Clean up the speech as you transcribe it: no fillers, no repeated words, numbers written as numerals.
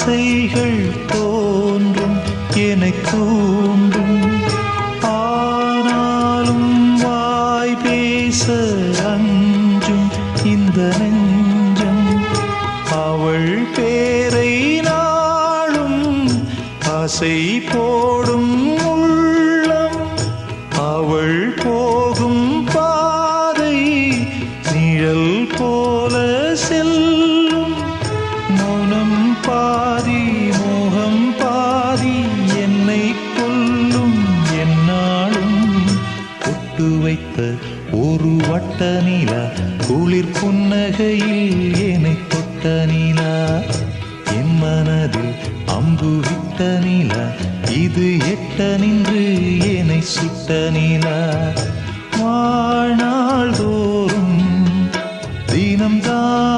ஆசைகள் தோன்றும் என்னை தூண்டும். ஆனாலும் வாய் பேச அஞ்சும் இந்த நெஞ்சம். அவள் பேரை நாளும் ஆசை போடும் உள்ளம். அவள் போகும் பாதை நிழல் போல செல்லும். மௌனம் பாதி மோகம் பாதி என்னை கொல்லும். என்னாலும் ஒட்டு வைத்த ஒரு வட்ட நிலா குளிர் புன்னகையில் என்னை தொட்ட நிலா. என் மனதில் அம்பு விட்ட நிலா இது எட்ட நின்று என்னை சுட்ட நிலா. வாழ்நாள் தோறும் தினம்தான்